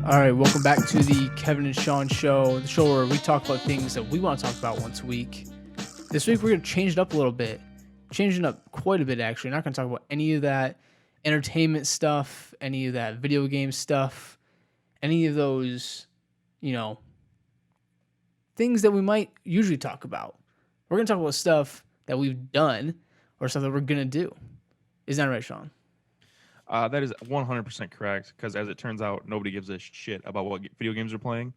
All right, welcome back to the Kevin and Sean show, the show where we talk about things that we want to talk about once a week. This week we're going to change it up a little bit, changing it up quite a bit actually. Not going to talk about any of that entertainment stuff, any of that video game stuff, any of those, things that we might usually talk about. We're going to talk about stuff that we've done or stuff that we're going to do. Is that right, Sean? That is 100% correct, because as it turns out, nobody gives a shit about what video games are playing.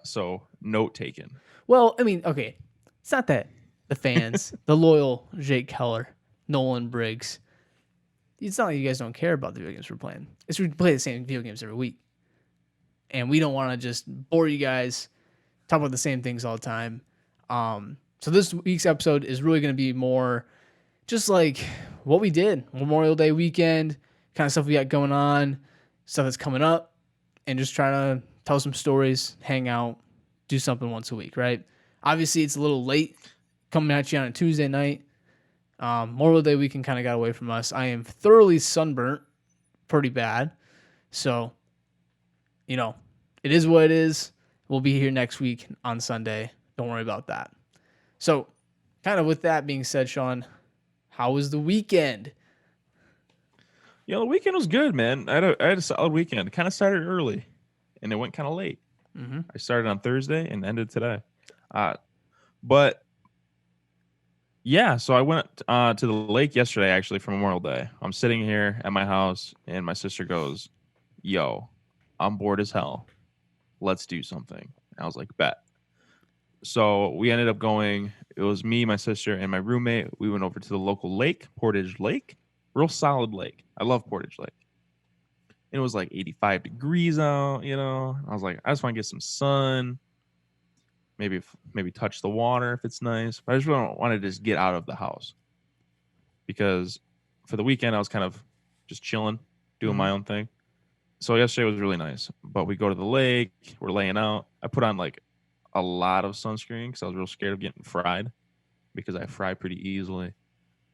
So, note taken. Well, I mean, okay, it's not that the fans, the loyal Jake Keller, Nolan Briggs, it's not like you guys don't care about the video games we're playing. It's we play the same video games every week. And we don't want to just bore you guys, talk about the same things all the time. So this week's episode is really going to be more just like what we did Memorial Day weekend, kind of stuff we got going on, stuff that's coming up, and just trying to tell some stories, hang out, do something once a week, right? Obviously, it's a little late coming at you on a Tuesday night. Memorial Day weekend kind of got away from us. I am thoroughly sunburnt, pretty bad. So, it is what it is. We'll be here next week on Sunday. Don't worry about that. So, kind of with that being said, Sean, how was the weekend? Yeah, the weekend was good, man. I had a solid weekend. It kind of started early, and it went kind of late. Mm-hmm. I started on Thursday and ended today. But yeah, so I went to the lake yesterday, actually, for Memorial Day. I'm sitting here at my house, and my sister goes, "Yo, I'm bored as hell. Let's do something." And I was like, "Bet." So we ended up going. It was me, my sister, and my roommate. We went over to the local lake, Portage Lake. Real solid lake. I love Portage Lake. And it was like 85 degrees out, I was like, I just want to get some sun. Maybe touch the water if it's nice. But I just really want to just get out of the house. Because for the weekend, I was kind of just chilling, doing my own thing. So yesterday was really nice. But we go to the lake. We're laying out. I put on like a lot of sunscreen because I was real scared of getting fried. Because I fry pretty easily.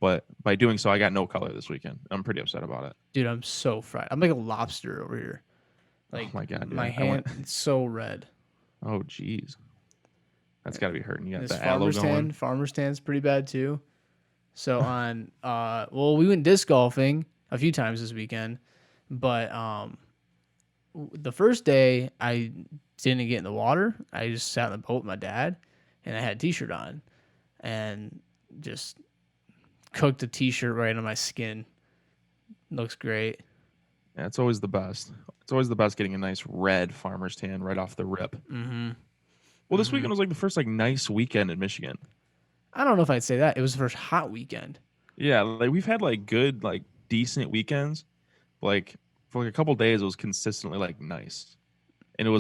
But by doing so, I got no color this weekend. I'm pretty upset about it. Dude, I'm so fried. I'm like a lobster over here. Like, oh my god, my hand it's so red. Oh jeez, that's got to be hurting. You got this the aloe going. Farmer's tan's pretty bad too. So on, we went disc golfing a few times this weekend, but the first day I didn't get in the water. I just sat in the boat with my dad, and I had a t-shirt on, and just cooked a t-shirt right on my skin. Looks great. Yeah, it's always the best. It's always the best getting a nice red farmer's tan right off the rip. Mm-hmm. Well, this weekend was like the first like nice weekend in Michigan. I don't know if I'd say that. It was the first hot weekend. Yeah, like we've had like good, like decent weekends. Like for like a couple days, it was consistently like nice, and it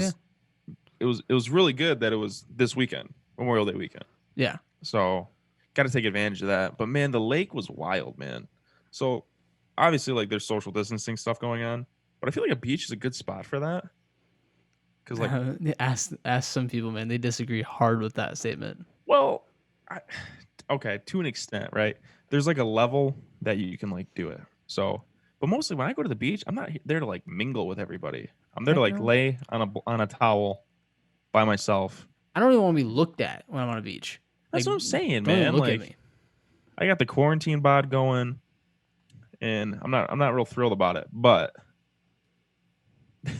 was really good that it was this weekend, Memorial Day weekend. Yeah. So got to take advantage of that. But man, the lake was wild, man. So obviously, like there's social distancing stuff going on, but I feel like a beach is a good spot for that. Because like, ask some people, man, they disagree hard with that statement. Well, okay, to an extent, right? There's like a level that you can like do it. So, but mostly when I go to the beach, I'm not there to like mingle with everybody. I'm there to like lay on a towel by myself. I don't even want to be looked at when I'm on a beach. That's what I'm saying, man. Look at me. I got the quarantine bod going, and I'm not real thrilled about it. But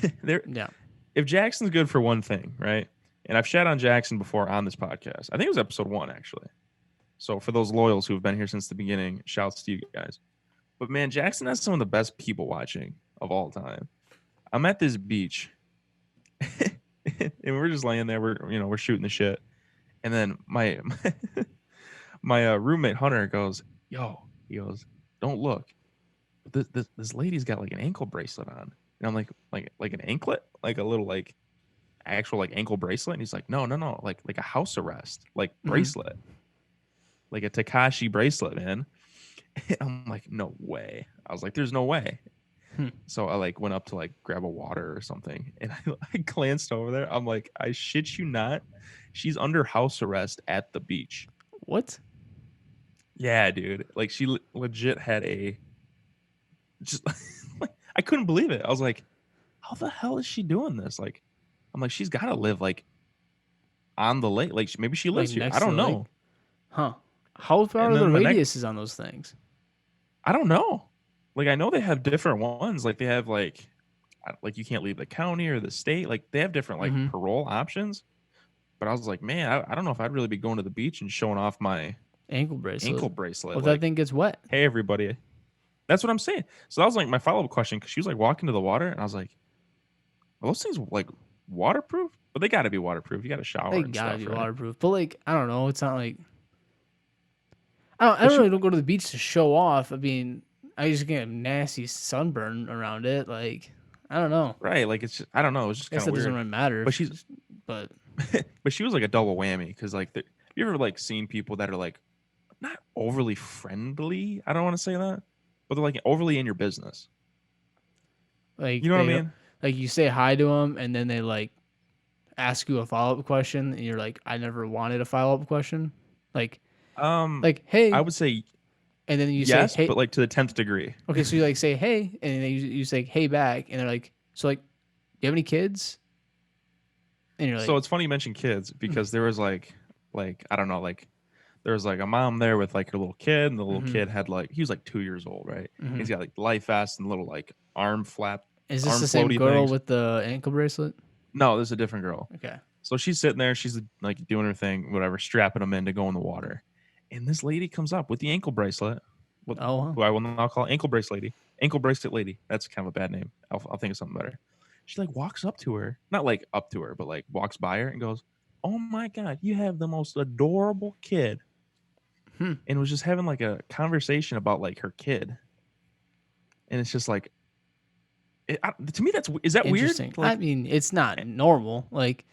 if Jackson's good for one thing, right? And I've shat on Jackson before on this podcast. I think it was episode 1, actually. So for those loyals who have been here since the beginning, shouts to you guys. But man, Jackson has some of the best people watching of all time. I'm at this beach, and we're just laying there. We're shooting the shit. And then my roommate Hunter goes, "Yo," he goes, "Don't look. This lady's got like an ankle bracelet on." And I'm like an anklet, like a little like actual like ankle bracelet. And he's like, no, like a house arrest, like bracelet, like a Takashi bracelet, man. And I'm like, no way. I was like, there's no way. So I like went up to like grab a water or something, and I glanced over there. I'm like, I shit you not, she's under house arrest at the beach. What? Yeah, dude. Like she legit had a just. I couldn't believe it. I was like, how the hell is she doing this? Like, I'm like, she's got to live like on the lake. Like maybe she Like lives here. I next to don't the lake? know. Huh. How far And are the then the next, radiuses on those things? I don't know. Like I know they have different ones. Like they have like you can't leave the county or the state. Like they have different like Mm-hmm. parole options. But I was like, man, I don't know if I'd really be going to the beach and showing off my Ankle bracelet. ankle bracelet. What if that Like, thing gets wet? hey everybody. That's what I'm saying. So that was like my follow up question because she was like walking to the water, and I was like, are those things like waterproof? But they got to be waterproof. You got to shower They and gotta stuff, be right? waterproof. But like, I don't know. It's not like I But don't she really don't go to the beach to show off. I mean, I just get a nasty sunburn around it. Like, I don't know. right, like it's just, I don't know. It was just I guess kind of that doesn't weird. really matter. But she's But but she was like a double whammy because like you ever like seen people that are like not overly friendly? I don't want to say that, but they're like overly in your business. You like know what I they don't mean? like you say hi to them and then they like ask you a follow up question and you're like, I never wanted a follow up question. Like Um, like I hey, would say and then you say yes, hey. but like to the 10th degree. Okay, so you like say hey, and then you say hey back, and they're like, so like, do you have any kids? And you're So like, it's funny you mentioned kids mm, because there was like I don't know, like there was like a mom there with like her little kid, and the little mm-hmm, kid had like he was like 2 years old, right? mm-hmm. He's got like life vest and little like Is this arm the same floaty girl things. with the ankle bracelet? No, this is a different girl. Okay. So she's sitting there, she's like doing her thing, whatever, strapping them in to go in the water. And this lady comes up with the ankle bracelet, what Oh, wow. who I will now call ankle bracelet lady. That's kind of a bad name. I'll think of something better. She like walks up to her, not like up to her, but like walks by her and goes, "Oh my god, you have the most adorable kid." Hmm. And was just having like a conversation about like her kid. And it's just like, to me, is that weird? Interesting. I Like, mean, it's not eh, normal. Like,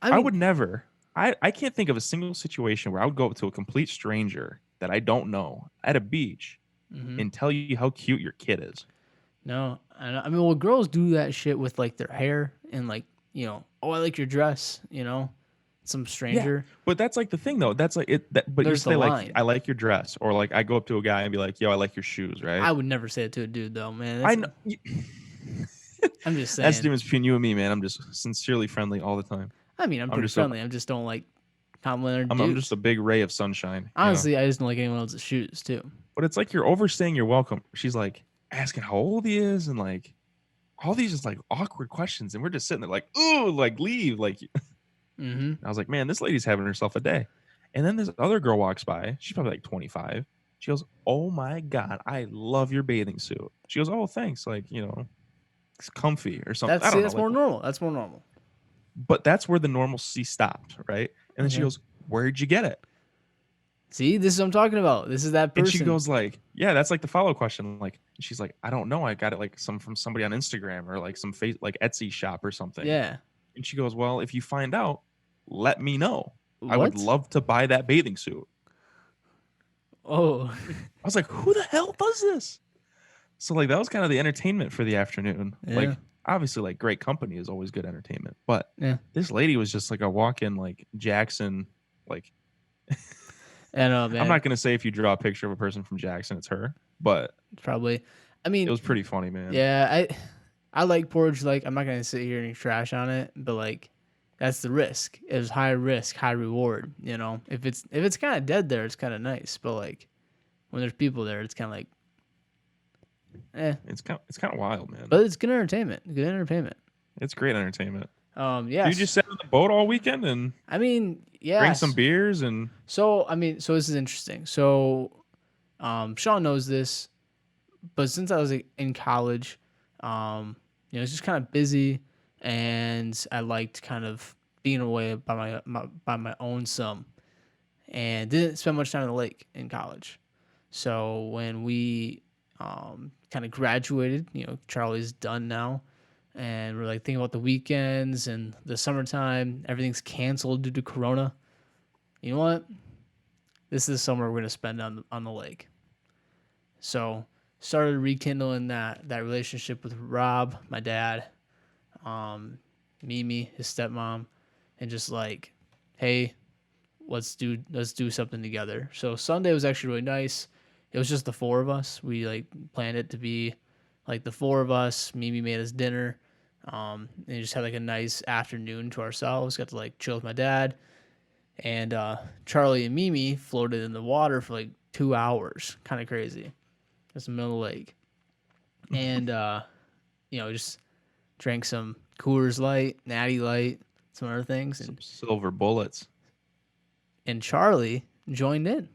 I I mean, would never. I can't think of a single situation where I would go up to a complete stranger that I don't know at a beach hmm and tell you how cute your kid is. no. I mean, well, girls do that shit with like their hair and like, oh, I like your dress. Some Yeah, stranger. but that's like the thing though. That's like it. But you There's the say like, line. I like your dress, or like I go up to a guy and be like, yo, I like your shoes, right? I would never say it to a dude though, man. I know. I'm just That's the saying. difference between you and me, man. I'm just sincerely friendly all the time. I mean, I'm I'm pretty just a friendly. I just don't like complimenting I'm just dudes. a big ray of sunshine, you know. Honestly, I just don't like anyone else's shoes too. But it's like you're overstaying your welcome. She's like asking how old he is and like all these just like awkward questions, and we're just sitting there like, ooh, like leave, like. Mm-hmm. I was like, man, this lady's having herself a day. And then this other girl walks by. She's probably like 25. She goes, oh my god, I love your bathing suit. She goes, oh thanks, like it's comfy or something. I don't know, That's like, more normal. That's more normal. but that's where the normalcy stopped, right? And then she Okay. goes, where'd you get it? See, this is what I'm talking about. This is that And she person. goes like, yeah, that's like the follow question. Like, she's like, I don't know. I got it like from somebody on Instagram or like some like Etsy shop or something. Yeah. And she goes, well, if you find out, let me know. I would What? love to buy that bathing suit. Oh. I was like, who the hell does this? So like that was kind of the entertainment for the afternoon. Yeah. Like obviously like great company is always good entertainment, but Yeah. this lady was just like a walk-in like Jackson. Like I know, man. I'm not gonna say if you draw a picture of a person from Jackson, it's her, but Probably. I it mean, was pretty funny, man. yeah, I like porridge. Like, I'm not gonna sit here and trash on it, but like, that's the risk. It was high risk, high reward. If it's kind of dead there, it's kind of nice. But like, when there's people there, it's kind of like, It's kind of wild, man. But it's good entertainment. Good entertainment. It's great entertainment. Yeah. You just sat on the boat all weekend and I mean, yeah. drink some beers and So this is interesting. So, Sean knows this, but since I was like, in college, it's just kind of busy, and I liked kind of being away by my own some, and didn't spend much time in the lake in college. So when we kind of graduated, Charlie's done now, and we're like thinking about the weekends and the summertime. Everything's canceled due to Corona. You know what? This is the summer we're gonna spend on the lake. So started rekindling that relationship with Rob, my dad, Mimi, his stepmom, and just like, hey, let's do something together. So Sunday was actually really nice. It was just the four of us. We like planned it to be like the four of us. Mimi made us dinner. And just had like a nice afternoon to ourselves. Got to like chill with my dad, and Charlie and Mimi floated in the water for like 2 hours. Kind of crazy. Just in the middle of the lake, and just drank some Coors Light, Natty Light, some other things, Some and silver bullets. Charlie joined in.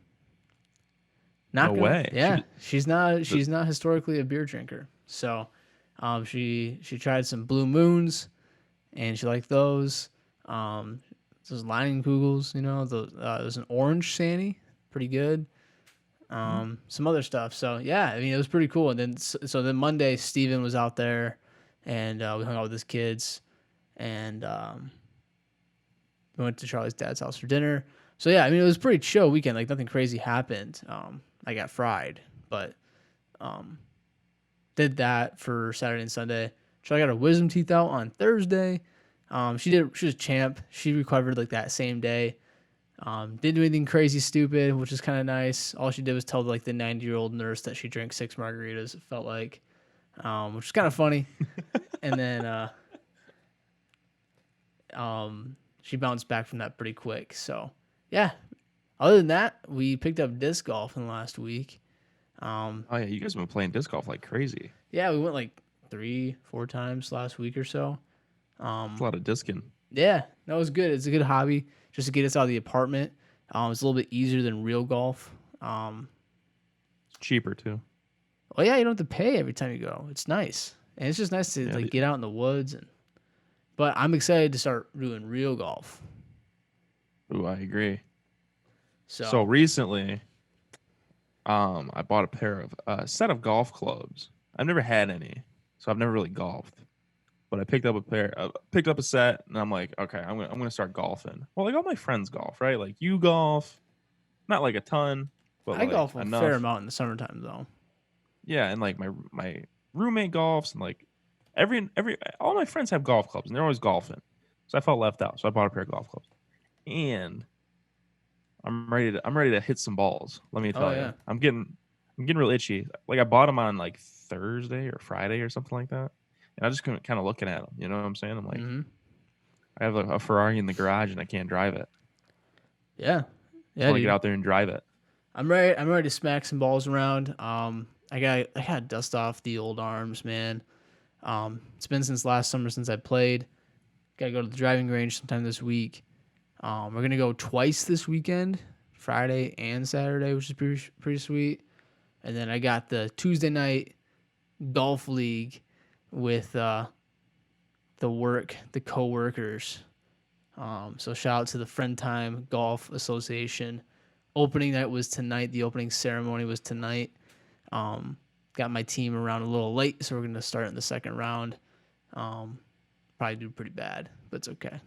No Not gonna, way. yeah. The, She's not historically a beer drinker, so she tried some Blue Moons, and she liked those. Those Leinenkugels, it was an orange Sandy, pretty good. Some other stuff. So yeah, I mean it was pretty cool. And then then Monday, Steven was out there, and we hung out with his kids, and we went to Charlie's dad's house for dinner. So yeah, I mean it was a pretty chill weekend. Like nothing crazy happened. I got fried, but did that for Saturday and Sunday. Charlie got her wisdom teeth out on Thursday. She was champ. She recovered like that same day. Didn't do anything crazy stupid, which is kind of nice. All she did was tell like the 90-year-old nurse that she drank 6 margaritas. It felt like, which is kind of funny. And then she bounced back from that pretty quick. So yeah. Other than that, we picked up disc golf in the last week. oh yeah, you guys have been playing disc golf like crazy. Yeah, we went like 3-4 times last week or so. It's a lot of discing. Yeah, that was good. It's a good hobby just to get us out of the apartment. It's a little bit easier than real golf. It's cheaper too. Well, yeah, you don't have to pay every time you go. It's nice, and it's just nice to Yeah, get out in the woods. But I'm excited to start doing real golf. ooh, I agree. So, So recently, I bought a set of golf clubs. I've never had any, so I've never really golfed. But I picked up a set, and I'm like, okay, I'm gonna start golfing. Well, like all my friends golf, right? Like you golf, not like a ton, but I like golf a fair enough. amount in the summertime, though. Yeah, and like my roommate golfs, and like every all my friends have golf clubs, and they're always golfing. So I felt left out. So I bought a pair of golf clubs, and I'm ready to hit some balls. Let me Oh tell you, yeah, I'm getting real itchy. Like I bought them on like Thursday or Friday or something like that, and I just couldn't kind of looking at them. You know what I'm saying? I'm like, mm-hmm. I have a Ferrari in the garage and I can't drive it. Yeah, I yeah, want to dude. get out there and drive it. I'm ready. I'm ready to smack some balls around. I got to dust off the old arms, man. It's been since last summer since I played. Got to go to the driving range sometime this week. We're gonna go twice this weekend, Friday and Saturday, which is pretty sweet. And then I got the Tuesday night golf league with the coworkers. So shout out to the Friend Time Golf Association. Opening night was tonight. The opening ceremony was tonight. Got my team around a little late, so we're gonna start in the second round. Probably do pretty bad, but it's okay.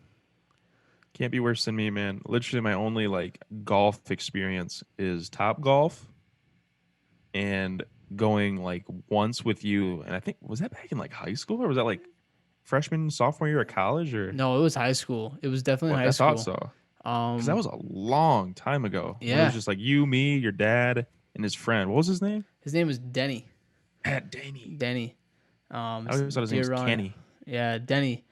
Can't be worse than me, man. Literally, my only like golf experience is Top Golf and going like once with you. And I think was that back in like high school or was that like freshman, sophomore year of college or No, it was high school. It was definitely what? high I thought school. so because that was a long time ago. When it Yeah, was just like you, me, your dad, and his friend. What was his name? his name was Denny. Danny. Denny. I always thought his name was Kenny. Yeah, Denny.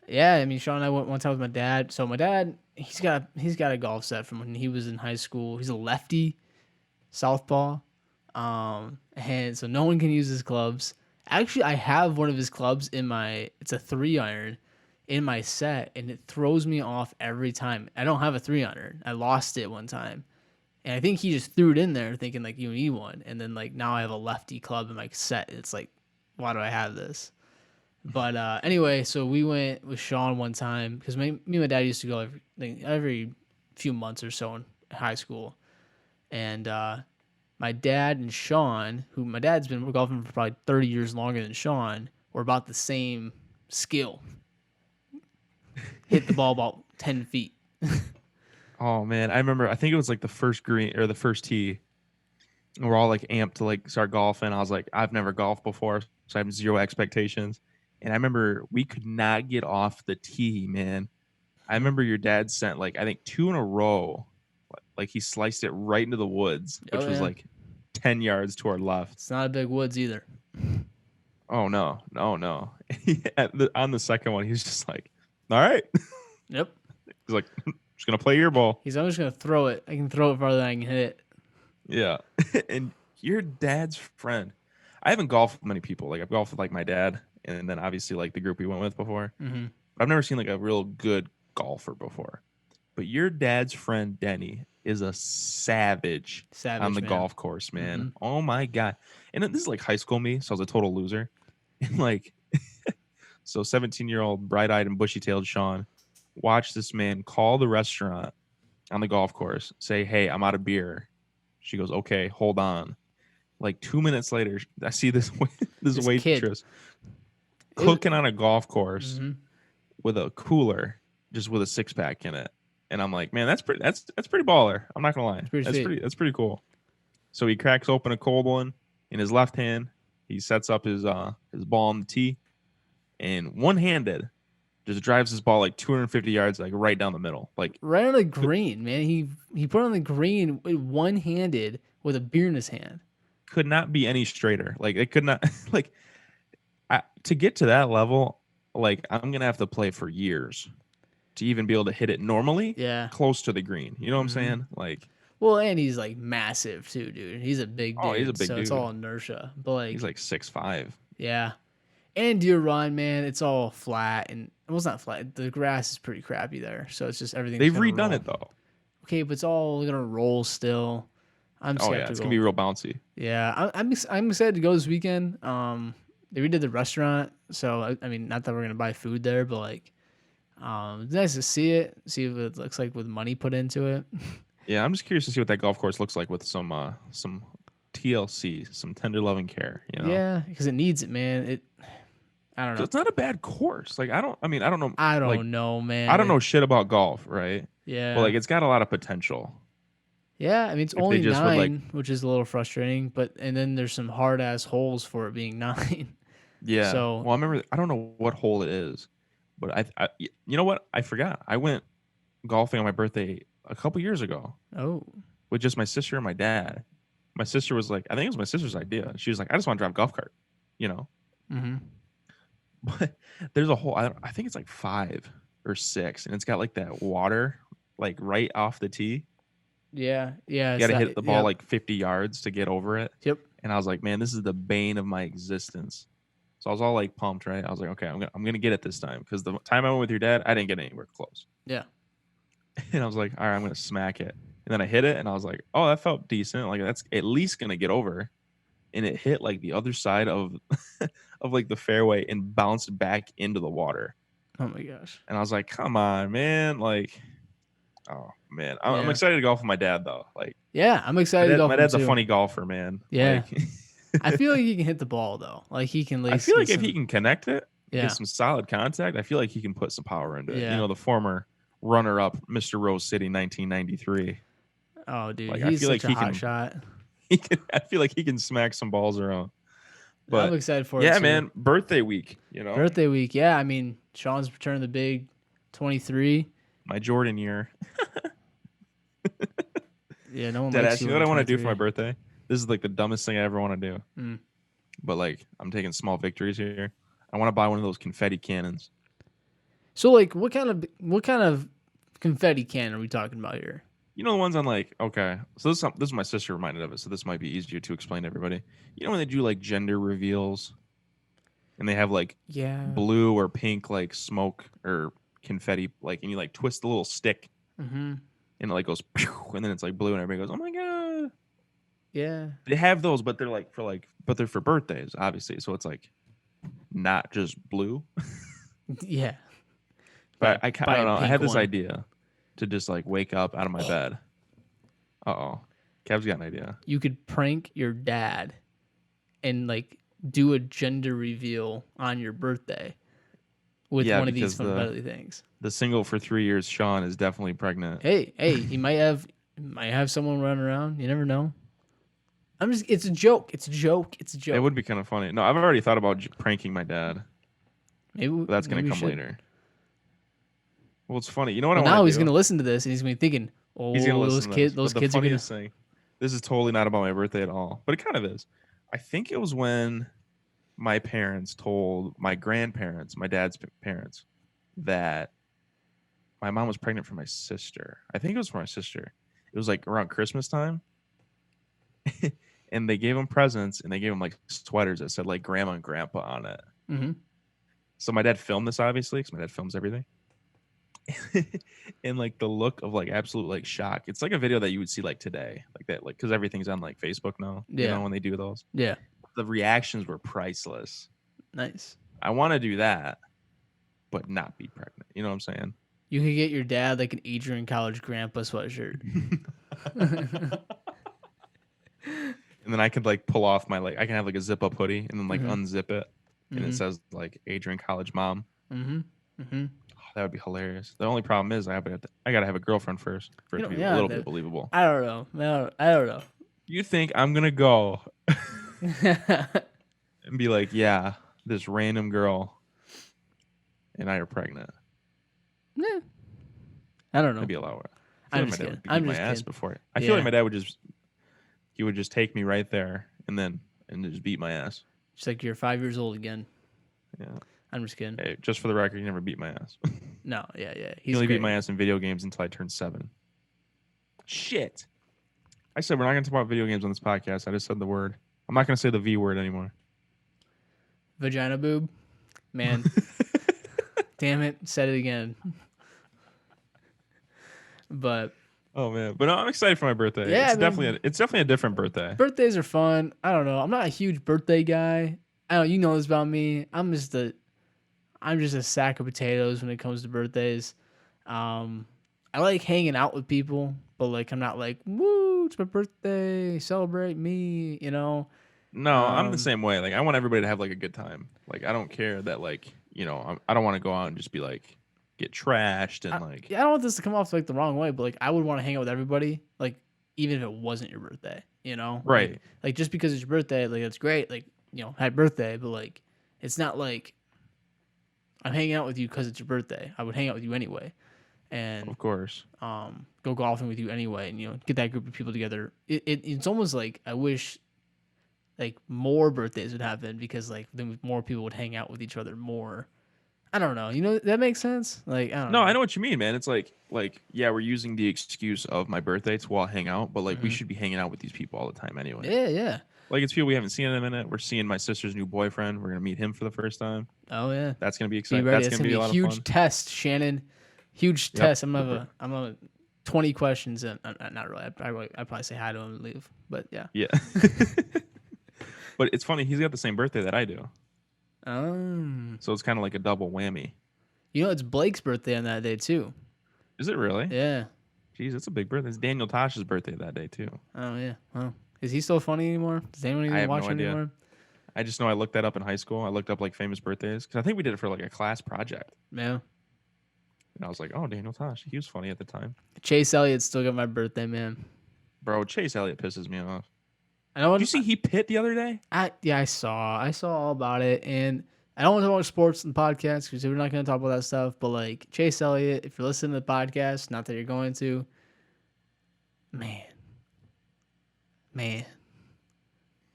Yeah, I mean, Sean and I went one time with my dad. So my dad, he's got a golf set from when he was in high school. He's a lefty, southpaw, and so no one can use his clubs. Actually, I have one of his clubs in my. It's a 3-iron in my set, and it throws me off every time. I don't have a 3-iron. I lost it one time, and I think he just threw it in there thinking like you need one, and then like now I have a lefty club in my set. It's like, why do I have this? But anyway, so we went with Sean one time because me and my dad used to go every few months or so in high school. And my dad and Sean, who my dad's been golfing for probably 30 years longer than Sean, were about the same skill. Hit the ball about 10 feet. Oh man, I remember. I think it was like the first green or the first tee. And we're all like amped to like start golfing. I was like, I've never golfed before, so I have zero expectations. And I remember we could not get off the tee, man. I remember your dad sent like I think 2 in a row. Like he sliced it right into the woods, which Oh, was yeah. like 10 yards to our left. It's not a big woods either. Oh no, no, no. On the second one, he's just like, all right. Yep. He's like, just gonna play your ball. I'm just gonna throw it. I can throw it farther than I can hit it. Yeah. And your dad's friend. I haven't golfed with many people. Like I've golfed with like my dad, and then obviously like the group we went with before. Mm-hmm. But I've never seen like a real good golfer before. But your dad's friend Denny is a savage on the Man. golf course, man. Mm-hmm. Oh my god! And this is like high school me, so I was a total loser. And like, so 17-year-old bright-eyed and bushy-tailed Sean watched this man call the restaurant on the golf course, say, "Hey, I'm out of beer." She goes, "Okay, hold on." Like 2 minutes later, I see this This waitress cooking on a golf course Mm-hmm. with a cooler, just with a 6-pack in it. And I'm like, man, that's pretty baller. I'm not gonna lie. That's pretty cool. So he cracks open a cold one in his left hand. He sets up his ball on the tee, and one-handed just drives his ball like 250 yards, like right down the middle, like right on the green, man. He put it on the green one-handed with a beer in his hand. Could not be any straighter. Like it could not like to get to that level. Like I'm gonna have to play for years to even be able to hit it normally. Yeah, close to the green. You know what I'm saying? Like, well, and he's like massive too, dude. He's a big dude. Oh, he's a big so dude. It's all inertia. But like he's like 6'5". Yeah. And Deer Run, man, it's all flat and well, it's not flat. The grass is pretty crappy there, so it's just everything. They've redone it though. Okay, but it's all gonna roll still. I'm skeptical. Oh yeah, it's gonna be real bouncy. Yeah, I'm excited to go this weekend. They redid the restaurant, so I mean, not that we're gonna buy food there, but like, it's nice to see it, see what it looks like with money put into it. Yeah, I'm just curious to see what that golf course looks like with some TLC, some tender loving care. You know? Yeah, because it needs it, man. I don't know. It's not a bad course. Like I don't know. I don't know, man. I don't know shit about golf, right? Yeah. But like it's got a lot of potential. Yeah, I mean it's only 9, which is a little frustrating. And then there's some hard ass holes for it being 9. Yeah. So well, I remember. I don't know what hole it is, but I you know what? I forgot. I went golfing on my birthday a couple years ago. Oh. With just my sister and my dad. My sister was like, I think it was my sister's idea. She was like, I just want to drive a golf cart, you know. Mm-hmm. But there's a hole. I think it's like 5 or 6, and it's got like that water, like right off the tee. Yeah, yeah. You got to hit the ball like 50 yards to get over it. Yep. And I was like, man, this is the bane of my existence. So I was all like pumped, right? I was like, okay, I'm gonna get it this time because the time I went with your dad, I didn't get anywhere close. Yeah. And I was like, all right, I'm gonna smack it. And then I hit it, and I was like, oh, that felt decent. Like that's at least gonna get over. And it hit like the other side of of like the fairway and bounced back into the water. Oh my gosh. And I was like, come on, man. Like, oh man. I'm excited to golf with my dad though. Like, yeah, I'm excited to golf. My dad's a funny golfer, man. Yeah. Like, I feel like he can hit the ball though. Like he can. I feel like if he can connect it, get some solid contact, I feel like he can put some power into it. Yeah. You know, the former runner-up, Mr. Rose City, 1993. Oh, dude, like, he's I feel such like a hot shot. I feel like he can smack some balls around. But I'm excited for it. Yeah, too. man, birthday week. You know, birthday week. Yeah, I mean, Sean's turning the big 23. My Jordan year. Yeah, no one. Dad, you know what I want to do for my 23. birthday? This is like the dumbest thing I ever want to do. Mm. But like, I'm taking small victories here. I want to buy one of those confetti cannons. So, like, what kind of confetti can are we talking about here? You know the ones on like, okay, so this is my sister reminded of it, so this might be easier to explain to everybody. You know when they do like gender reveals, and they have like blue or pink like smoke or confetti, like, and you like twist the little stick, mm-hmm. and it like goes, and then it's like blue, and everybody goes, oh my god. Yeah. They have those, but they're for birthdays, obviously. So it's like not just blue. Yeah. But I don't know. I had this idea to just like wake up out of my bed. Uh-oh. Kev's got an idea. You could prank your dad and like do a gender reveal on your birthday with one of these confetti things. The single for 3 years, Sean, is definitely pregnant. Hey, he might have someone running around. You never know. It's a joke. It's a joke. It would be kind of funny. No, I've already thought about pranking my dad. But that's going to come later. Well, it's funny. You know what I want to do? Now he's going to listen to this and he's going to be thinking, oh, he's gonna listen those kids are going to... thing, this is totally not about my birthday at all, but it kind of is. I think it was when my parents told my grandparents, my dad's parents, that my mom was pregnant for my sister. I think it was for my sister. It was like around Christmas time. And they gave them presents and they gave them like sweaters that said like grandma and grandpa on it. Mm-hmm. So my dad filmed this obviously because my dad films everything. And like the look of like absolute like shock. It's like a video that you would see like today, like that, like because everything's on like Facebook now. You Yeah. know when they do those. Yeah. The reactions were priceless. Nice. I want to do that, but not be pregnant. You know what I'm saying? You could get your dad like an Adrian College grandpa sweatshirt. And then I could like pull off my like I can have like a zip up hoodie and then like Mhm. unzip it and Mhm. it says like Adrian College Mom. Mm-hmm. Mm-hmm. Oh, that would be hilarious. The only problem is I gotta have a girlfriend first for it to be a little bit believable. I don't know. I don't know. You think I'm gonna go and be like, yeah, this random girl and I are pregnant? Yeah. I don't know. That'd be a lot. I'm my just dad kidding. would beat I'm my just ass kidding. before. I feel like my dad would just take me right there and just beat my ass. Just like you're 5 years old again. Yeah. I'm just kidding. Hey, just for the record, he never beat my ass. No, yeah. He only beat my ass in video games until I turned 7. Shit. I said we're not going to talk about video games on this podcast. I just said the word. I'm not going to say the V word anymore. Vagina boob. Man. Damn it. Said it again. But oh man, but no, I'm excited for my birthday. Yeah, it's definitely a different birthday. Birthdays are fun. I don't know. I'm not a huge birthday guy. I don't. You know this about me. I'm just a sack of potatoes when it comes to birthdays. I like hanging out with people, but like I'm not like, woo, it's my birthday, celebrate me. You know. No, I'm the same way. Like I want everybody to have like a good time. Like I don't care that like I don't want to go out and just be like get trashed and I don't want this to come off like the wrong way, but like I would want to hang out with everybody, like even if it wasn't your birthday, you know? Right. Like just because it's your birthday, like that's great, like happy birthday, but like it's not like I'm hanging out with you because it's your birthday. I would hang out with you anyway, and of course, go golfing with you anyway, and get that group of people together. It's almost like I wish like more birthdays would happen because like then more people would hang out with each other more. I don't know. That makes sense? Like, I don't know. No, I know what you mean, man. It's like, yeah, we're using the excuse of my birthday to all hang out, but like we should be hanging out with these people all the time anyway. Yeah, yeah. Like it's people we haven't seen in a minute. We're seeing my sister's new boyfriend. We're gonna meet him for the first time. Oh yeah. That's gonna be exciting. Be ready. That's gonna be a lot huge of fun. test, Shannon. Huge test. I'm gonna have 20 questions and not really. I'd probably say hi to him and leave. But yeah. Yeah. But it's funny. He's got the same birthday that I do. So it's kind of like a double whammy. It's Blake's birthday on that day too. Is it really? Yeah. Jeez, it's a big birthday. It's Daniel Tosh's birthday that day too. Oh yeah. Well, is he still funny anymore? Does anyone even watch him anymore? I just know I looked that up in high school. I looked up like famous birthdays because I think we did it for like a class project. Yeah. And I was like, oh, Daniel Tosh. He was funny at the time. Chase Elliott's still got my birthday, man. Bro, Chase Elliott pisses me off. Did you see he pit the other day? I saw all about it, and I don't want to talk about sports in the podcast because we're not going to talk about that stuff. But like Chase Elliott, if you're listening to the podcast, not that you're going to, man,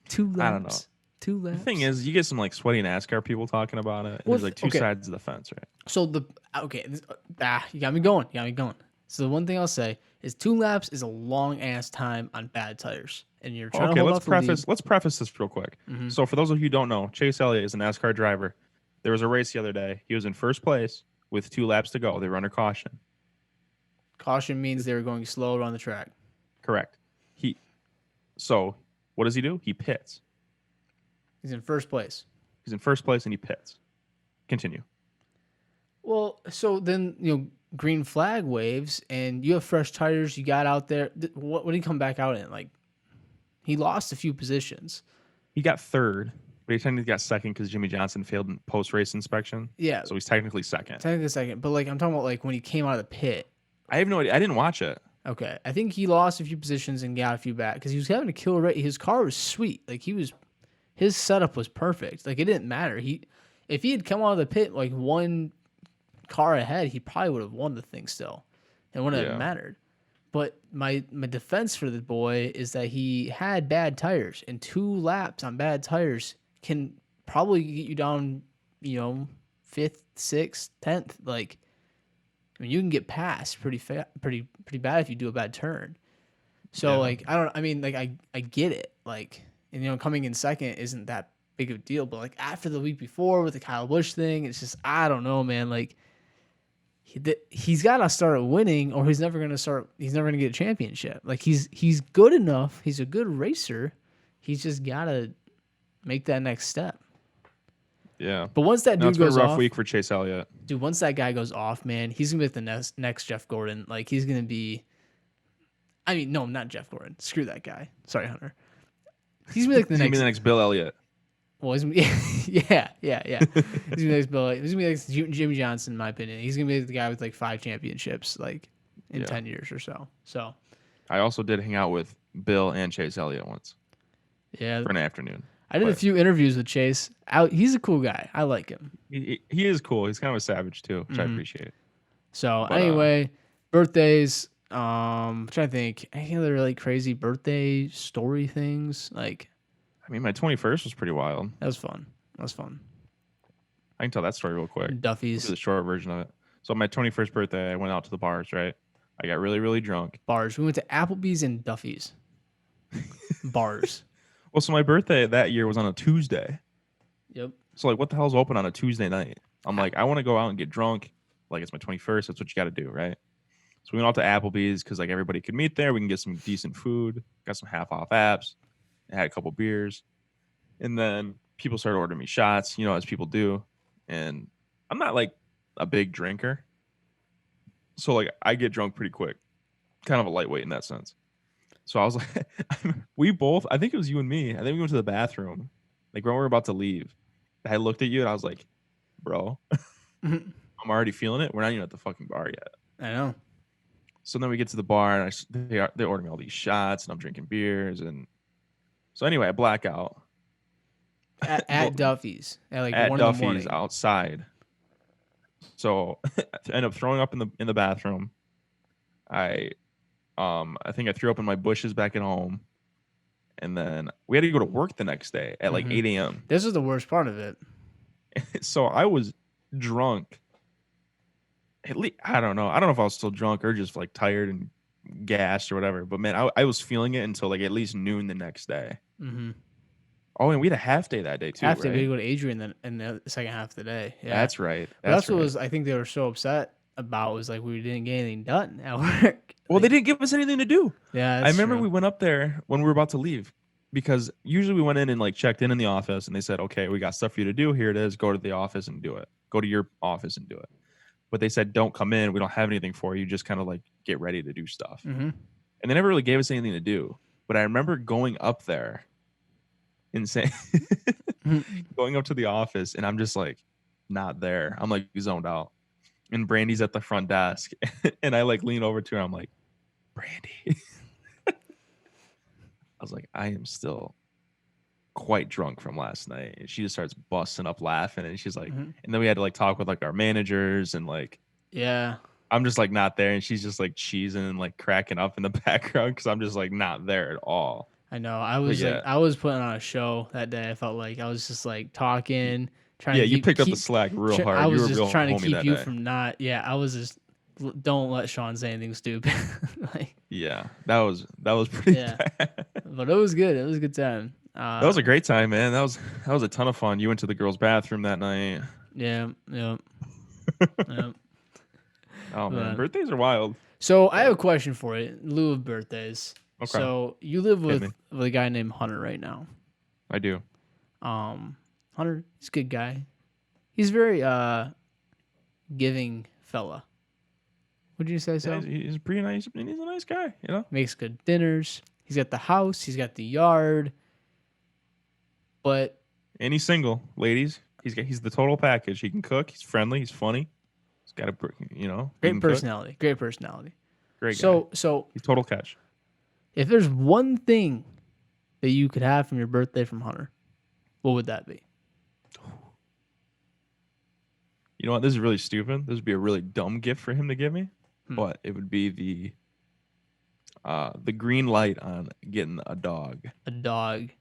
2 laps. I don't know. 2 laps. The thing is, you get some like sweaty NASCAR people talking about it. And there's like two sides of the fence, right? So you got me going. So the one thing I'll say is 2 laps is a long ass time on bad tires, and you're trying to hold off the lead. Let's preface this real quick. Mm-hmm. So for those of you who don't know, Chase Elliott is a NASCAR driver. There was a race the other day. He was in first place with 2 laps to go. They were under caution. Caution means they were going slow around the track. Correct. So what does he do? He pits. He's in first place. He's in first place and he pits. Continue. Well, so then green flag waves, and you have fresh tires. You got out there. What did he come back out in? Like, he lost a few positions. He got third, but he technically got second because Jimmy Johnson failed in post-race inspection. Yeah. So he's technically second. But like I'm talking about like when he came out of the pit. I have no idea. I didn't watch it. Okay. I think he lost a few positions and got a few back because he was having a killer rate. His car was sweet. Like his setup was perfect. Like it didn't matter. If he had come out of the pit like one car ahead, he probably would have won the thing still. It wouldn't have mattered. But my defense for the boy is that he had bad tires, and 2 laps on bad tires can probably get you down, fifth, sixth, 10th. Like, I mean, you can get past pretty bad if you do a bad turn. So Yeah. like, I mean, like I get it. Like, and coming in second isn't that big of a deal, but like after the week before with the Kyle Busch thing, it's just, I don't know, man. Like, he's got to start winning, or he's never gonna get a championship. Like, he's good enough. He's a good racer. He's just gotta make that next step. Yeah. But once that No, dude it's been a goes rough off, week for Chase Elliott. dude, once that guy goes off, man, he's gonna be like the next Jeff Gordon. Like, he's gonna be. I mean, no, not Jeff Gordon. Screw that guy. Sorry, Hunter. He's gonna be like He's gonna be the next Bill Elliott. Well, he's gonna be, yeah. He's gonna be next Bill. He's gonna be like Jimmy Johnson, in my opinion. He's gonna be the guy with like 5 championships, like in 10 years or so. So I also did hang out with Bill and Chase Elliott once yeah, for an afternoon. I did a few interviews with Chase. He's a cool guy. I like him. He is cool. He's kind of a savage too, which I appreciate. So anyway, birthdays. I'm trying to think any other really crazy birthday story things. Like, I mean, my 21st was pretty wild. that was fun. I can tell that story real quick. Duffy's. This is the short version of it. So on my 21st birthday, I went out to the bars, right? I got really, really drunk. Bars. We went to Applebee's and Duffy's. Bars. Well, so my birthday that year was on a Tuesday. Yep. So like, what the hell's open on a Tuesday night? I'm like, I want to go out and get drunk. Like, it's my 21st. That's what you got to do, right? So we went out to Applebee's because like everybody could meet there. We can get some decent food. Got some half off apps. I had a couple beers, and then people started ordering me shots, as people do. And I'm not like a big drinker, so like I get drunk pretty quick, kind of a lightweight in that sense. So I was like, I think it was you and me. I think we went to the bathroom, like when we were about to leave. I looked at you and I was like, bro, I'm already feeling it. We're not even at the fucking bar yet. I know. So then we get to the bar and they order me all these shots and I'm drinking beers. And so anyway, I black out. At Duffy's at like at 1 Duffy's in the morning. outside. So I end up throwing up in the bathroom. I think I threw up in my bushes back at home. And then we had to go to work the next day at like 8 a.m. This is the worst part of it. So I was drunk. At least, I don't know. I don't know if I was still drunk or just like tired and gassed or whatever. But man, I was feeling it until like at least noon the next day. Mm-hmm. Oh, and we had a half day that day too. Half day, right? we go to Adrian in the second half of the day. Yeah, That's right. That's right. what was. I think they were so upset about was like we didn't get anything done at work. Well, they didn't give us anything to do. Yeah, I remember we went up there when we were about to leave because usually we went in and like checked in the office and they said, okay, we got stuff for you to do. Here it is. Go to the office and do it. Go to your office and do it. But they said, don't come in. We don't have anything for you. Just kind of like get ready to do stuff. Mm-hmm. And they never really gave us anything to do. But I remember going up there and saying, going up to the office and I'm just like not there. I'm like zoned out. And Brandy's at the front desk. And I like lean over to her. I'm like, Brandy. I was like, I am still quite drunk from last night. And she just starts busting up laughing. And she's like, and then we had to like talk with like our managers and like, yeah, I'm just like not there. And she's just like cheesing and like cracking up in the background because I'm just like not there at all. I know. I was I was putting on a show that day. I felt like I was just like talking, trying to you picked up the slack real hard. I was you were just real trying to keep you day. from not. Yeah, I was just don't let Sean say anything stupid. Like, yeah, that was pretty bad. But it was good. It was a good time. That was a great time, man. That was a ton of fun. You went to the girls' bathroom that night. Yeah. Oh man, birthdays are wild. So I have a question for you in lieu of birthdays. Okay. So you live with a guy named Hunter right now. I do. Hunter, he's a good guy. He's very giving fella. Would you say so? Yeah, he's pretty nice. He's a nice guy, Makes good dinners. He's got the house. He's got the yard. And he's single, ladies. He's the total package. He can cook. He's friendly. He's funny. He's got a great personality. Cook. Great personality. Great guy. So he's total catch. If there's one thing that you could have from your birthday from Hunter, what would that be? You know what? This is really stupid. This would be a really dumb gift for him to give me, but it would be the green light on getting a dog. A dog.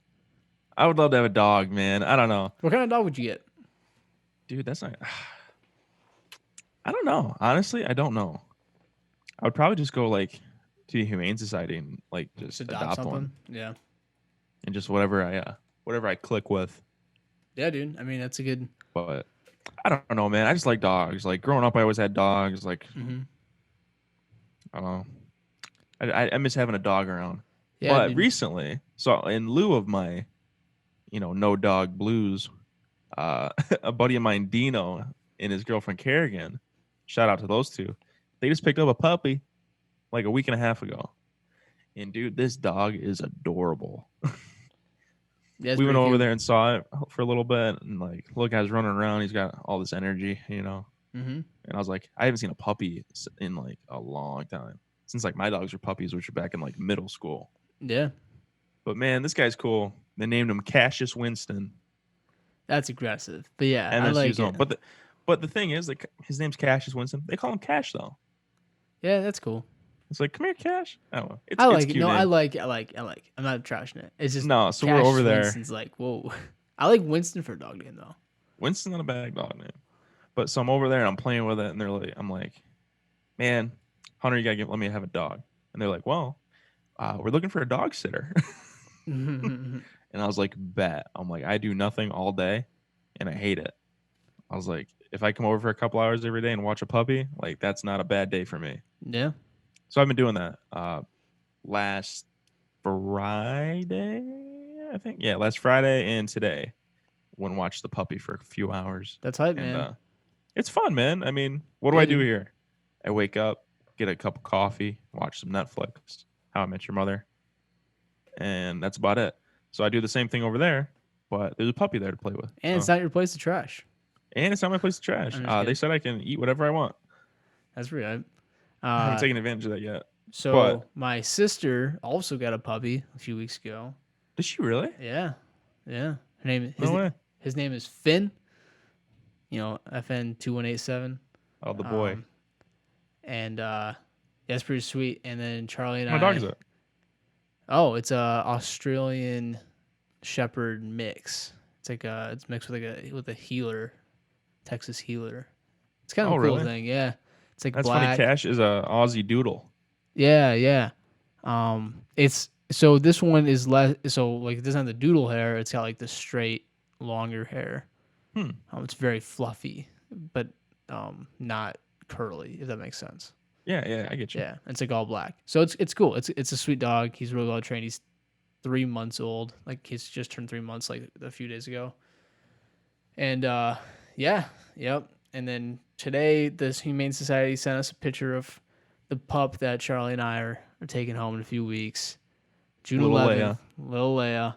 I would love to have a dog, man. I don't know, What kind of dog would you get? dude. That's not. I don't know. Honestly, I don't know. I would probably just go like to the Humane Society and like Just just adopt adopt something? one Yeah. and just whatever I click with. Yeah, dude. I mean, that's a good. But I don't know, man. I just like dogs. Like growing up, I always had dogs. Like Mm-hmm. I don't know. I miss having a dog around. Yeah, But dude. recently, so in lieu of my, no dog blues, a buddy of mine, Dino, and his girlfriend Kerrigan, shout out to those two. They just picked up a puppy like a week and a half ago. And dude, this dog is adorable. Yeah, it's We went pretty over cute. there and saw it for a little bit, and like, little guy's running around. He's got all this energy. Mm-hmm. And I was like, I haven't seen a puppy in like a long time since like my dogs were puppies, which were back in like middle school. Yeah, But man, this guy's cool. They named him Cassius Winston, that's aggressive. But yeah, I MSU's like own. it. But the thing is, like, his name's Cassius Winston. They call him Cash though. Yeah, that's cool. It's like, come here, Cash. I don't know. I It's like it. cute No, name. I like. I'm not trashing it. It's just No, so we're Cash over there. Winston's like, whoa. I like Winston for a dog name though. Winston's not a bad dog name. But so I'm over there and I'm playing with it, and I'm like, man, Hunter, you gotta let me have a dog. And they're like, well, we're looking for a dog sitter. Mm-hmm. And I was like, bet. I'm like, I do nothing all day and I hate it. I was like, if I come over for a couple hours every day and watch a puppy, like, that's not a bad day for me. Yeah. So I've been doing that. Last Friday, I think. Yeah, last Friday and today. Went and watched the puppy for a few hours. That's hype, And man. it's fun, man. I mean, what do Yeah, I do dude. here? I wake up, get a cup of coffee, watch some Netflix, How I Met Your Mother, and that's about it. So I do the same thing over there, but there's a puppy there to play with. And it's So, not your place to trash. and it's not my place to trash. I'm just They kidding. said I can eat whatever I want. That's pretty hype. I haven't taken advantage of that yet. So but- my sister also got a puppy a few weeks ago. Did she really? Yeah. Yeah. Her name No way. his name is Finn. FN2187. Oh, the boy. And that's pretty sweet. And then Charlie and What dog is it? Oh, it's a Australian Shepherd mix. It's like it's mixed with a healer, Texas healer. It's kind of Oh, a cool really? thing. Yeah. It's like That's black. funny. Cash is a Aussie Doodle. Yeah, yeah. It's so this one is less. So like it doesn't have the doodle hair. It's got like the straight, longer hair. It's very fluffy, but not curly. If that makes sense. Yeah, I get you. Yeah, it's like all black. So it's cool. It's a sweet dog. He's really well trained. He's 3 months old. Like he's just turned 3 months like a few days ago. And yeah, yep. And then today, this Humane Society sent us a picture of the pup that Charlie and I are taking home in a few weeks. June Little 11th, little Leia.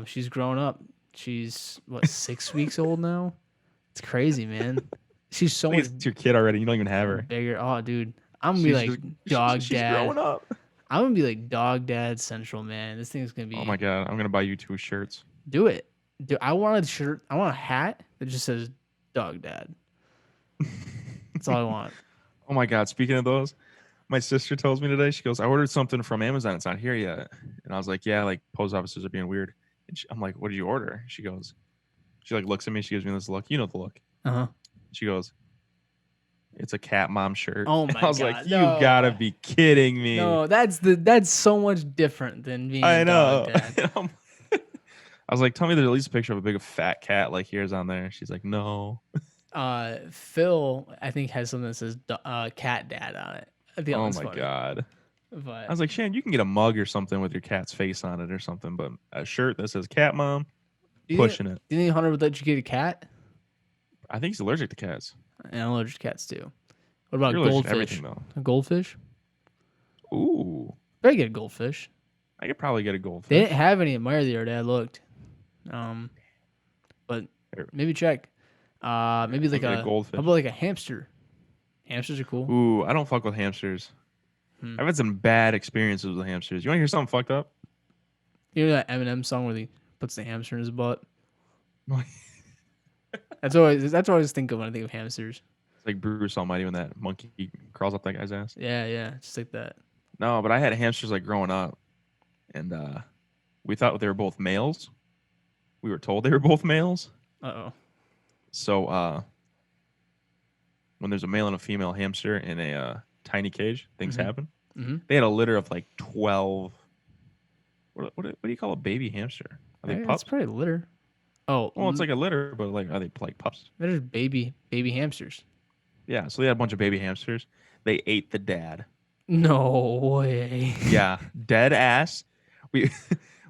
She's grown up. She's what 6 weeks old now. It's crazy, man. She's so I think much it's your kid already. You don't even have her. bigger. Oh, dude, I'm gonna be like dog she's dad. growing up. I'm gonna be like dog dad central, man. This thing's gonna be. Oh my god, I'm gonna buy you 2 shirts. Do it. I want a shirt. I want a hat that just says dog dad. That's all I want. Oh my god, speaking of those, my sister tells me today, she goes, I ordered something from Amazon, it's not here yet. And I was like, yeah, like post offices are being weird. And I'm like, what did you order? She like looks at me, she gives me this look. You know the look. Uh-huh. She goes, it's a cat mom shirt. Oh And my I was God, like, you no. gotta be kidding me. No, that's so much different than being I a know. dog dad. I was like, tell me there's at least a picture of a big fat cat like yours on there. She's like, no. Phil, I think, has something that says cat dad on it. I think that Oh one's my funny. god. But I was like, Shan, you can get a mug or something with your cat's face on it or something, but a shirt that says cat mom, do you pushing it. Do you think Hunter would let you get a cat? I think he's allergic to cats. And I'm allergic to cats too. What about You're allergic to goldfish? everything though. A goldfish? Ooh. Better get a goldfish. I could probably get a goldfish. They didn't have any at Meyer the other day. I looked. But maybe check. Maybe like get a a goldfish. How about like a hamster? Hamsters are cool. Ooh, I don't fuck with hamsters. I've had some bad experiences with hamsters. You want to hear something fucked up? You know that Eminem song where he puts the hamster in his butt? That's what I always think of when I think of hamsters. It's like Bruce Almighty when that monkey crawls up that guy's ass. Yeah, just like that. No, but I had hamsters like growing up, and we thought they were both males, we were told they were both males. Uh-oh. So when there's a male and a female hamster in a tiny cage, things Mm-hmm. happen. Mm-hmm. They had a litter of like 12. What do you call a baby hamster? Are they It's pups? probably litter. Oh, Well, it's like a litter, but like are they like pups? they're just baby hamsters. Yeah. So they had a bunch of baby hamsters. They ate the dad. No way. Yeah, dead ass. We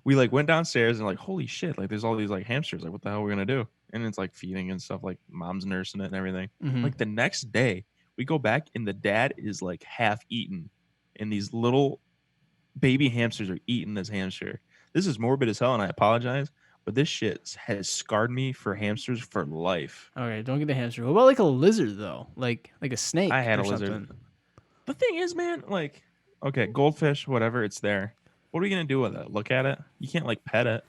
we like went downstairs and like holy shit, like there's all these like hamsters. Like what the hell are we gonna do? And it's like feeding and stuff. Like mom's nursing it and everything. Mm-hmm. Like the next day, we go back and the dad is like half eaten, and these little baby hamsters are eating this hamster. This is morbid as hell, and I apologize, but this shit has scarred me for hamsters for life. Okay, don't get the hamster. What about like a lizard though? Like a snake I had or a lizard. something? The thing is, man, like, okay, goldfish, whatever, it's there. What are we gonna do with it? Look at it? You can't like pet it.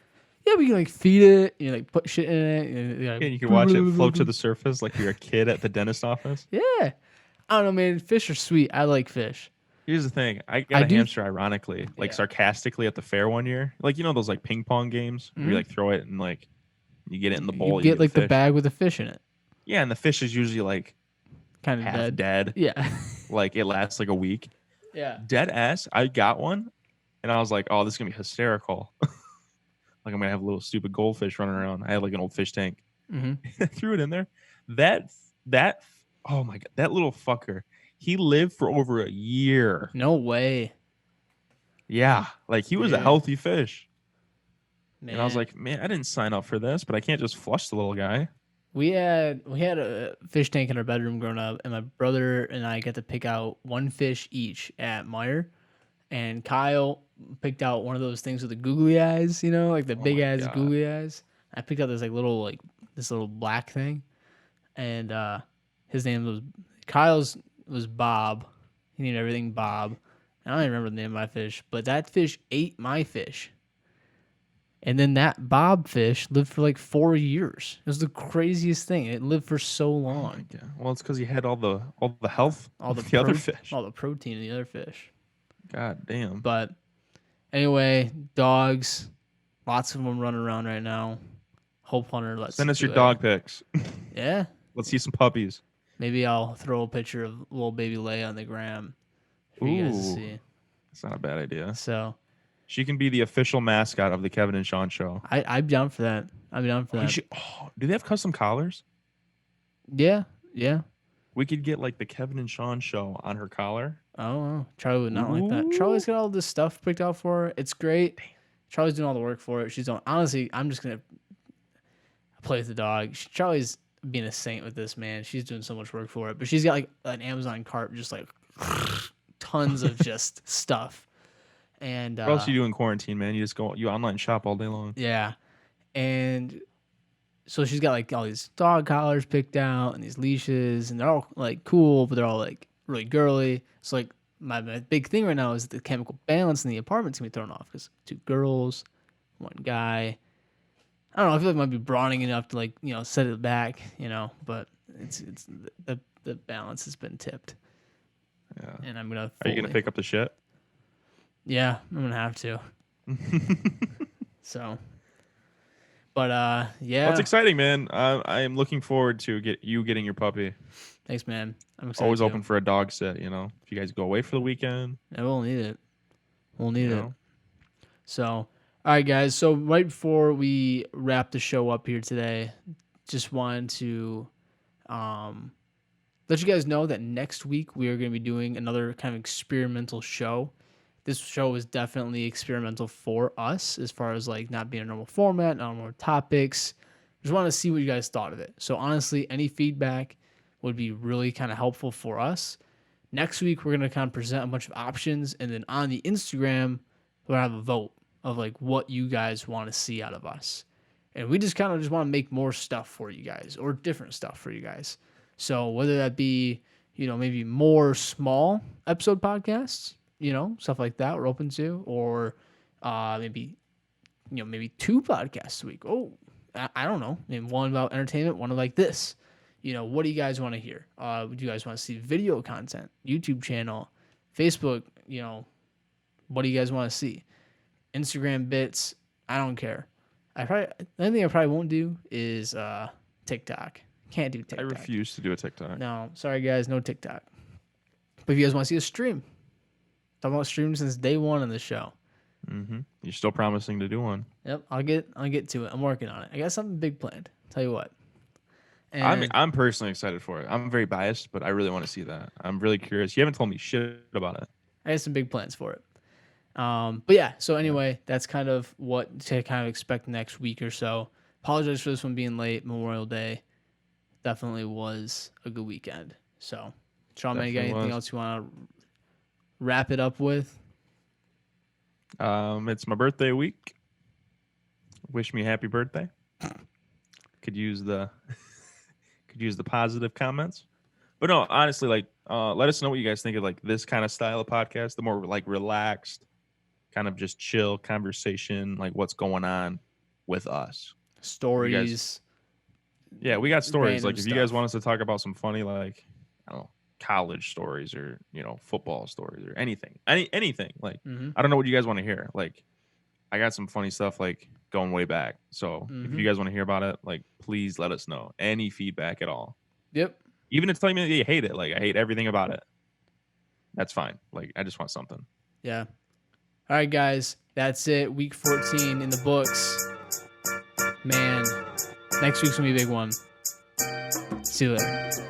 Yeah, but you can like feed it. You like put shit in it. Yeah, you can watch it float to the surface like you're a kid at the dentist office. Yeah, I don't know, man. Fish are sweet. I like fish. Here's the thing: I got a hamster, ironically, like Yeah. sarcastically at the fair one year. Like those like ping pong games where you like throw it and like you get it in the bowl. You get like the fish. bag with the fish in it. Yeah, and the fish is usually like Kind of half dead. Yeah. Like it lasts like a week. Yeah. Dead ass. I got one, and I was like, "Oh, this is gonna be hysterical." Like I'm gonna have a little stupid goldfish running around. I had like an old fish tank. Mm-hmm. I threw it in there. That oh my god, that little fucker. He lived for over a year. No way. Yeah, like he was a Yeah. healthy fish. Man. And I was like, man, I didn't sign up for this, but I can't just flush the little guy. we had a fish tank in our bedroom growing up, and my brother and I got to pick out one fish each at Meyer, and Kyle picked out one of those things with the googly eyes, like the Oh big my ass God. googly eyes. I picked out this this little black thing, and his name was Bob. He named everything Bob. I don't even remember the name of my fish, but that fish ate my fish. And then that Bob fish lived for like 4 years. It was the craziest thing. It lived for so Oh my long. god. Well, it's because he had all the health All the of the other fish. all the protein in the other fish. God damn. But anyway, dogs, lots of them running around right now. Hope Hunter, let's Send us do your it. dog pics. Yeah, Let's see some puppies. maybe I'll throw a picture of little baby Leia on the gram for you guys to Ooh. see. It's not a bad idea. So She can be the official mascot of the Kevin and Sean show. I'm down for that. I'm down for that. Do they have custom collars? Yeah. We could get like the Kevin and Sean show on her collar. Oh, Charlie would not like that. Charlie's got all this stuff picked out for her. It's great. Charlie's doing all the work for it. She's doing. Honestly, I'm just gonna play with the dog. Charlie's being a saint with this, man. She's doing so much work for it. But she's got like an Amazon cart, just like tons of just stuff. And What else you do in quarantine, man? You just you online shop all day long. yeah, and so she's got like all these dog collars picked out and these leashes, and they're all like cool, but they're all like really girly. So like my big thing right now is the chemical balance in the apartment's gonna be thrown off because 2 girls, 1 guy. I don't know. I feel like it might be brawning enough to like set it back, but it's the balance has been tipped, Yeah. and I'm gonna. Are you gonna pick up the shit? Yeah, I'm gonna have to. So, but yeah. Well, it's exciting, man. I am looking forward to getting your puppy. Thanks, man. I'm excited. Always too. open for a dog sit. If you guys go away for the weekend, Yeah, we'll need it. We'll need you it. know. So, all right, guys. So right before we wrap the show up here today, just wanted to let you guys know that next week we are going to be doing another kind of experimental show. This show is definitely experimental for us as far as like not being a normal format, not more topics. Just want to see what you guys thought of it. So honestly, any feedback would be really kind of helpful for us. Next week, we're going to kind of present a bunch of options. And then on the Instagram, we'll have a vote of like what you guys want to see out of us. And we just kind of just want to make more stuff for you guys or different stuff for you guys. So whether that be, maybe more small episode podcasts, stuff like that we're open to, or maybe 2 podcasts a week. Oh, I don't know. Maybe one about entertainment, one like this. What do you guys want to hear? Do you guys want to see video content, YouTube channel, Facebook? What do you guys want to see? Instagram bits? I don't care. The only thing I probably won't do is TikTok. Can't do TikTok. I refuse to do a TikTok. No, sorry guys, no TikTok. But if you guys want to see a stream, talking about streams since day one on the show. Mm-hmm. You're still promising to do one. Yep, I'll get to it. I'm working on it. I got something big planned. Tell you what. And I'm personally excited for it. I'm very biased, but I really want to see that. I'm really curious. You haven't told me shit about it. I have some big plans for it. But yeah, so anyway, that's kind of what to kind of expect next week or so. Apologize for this one being late. Memorial Day definitely was a good weekend. So, Sean, man, you got anything else you want to wrap it up with? It's my birthday week. Wish me happy birthday. Could use the positive comments. But no, honestly, like let us know what you guys think of like this kind of style of podcast, the more like relaxed, kind of just chill conversation, like what's going on with us. Stories. Yeah, we got stories. Like if stuff. you guys want us to talk about some funny, like I don't know, college stories or football stories or anything, anything. Like I don't know what you guys want to hear. Like I got some funny stuff like going way back. So if you guys want to hear about it, like please let us know. Any feedback at all. Yep. Even if it's telling me that you hate it, like I hate everything about it. That's fine. Like I just want something. Yeah. All right, guys. That's it. Week 14 in the books. Man, next week's gonna be a big one. See you later.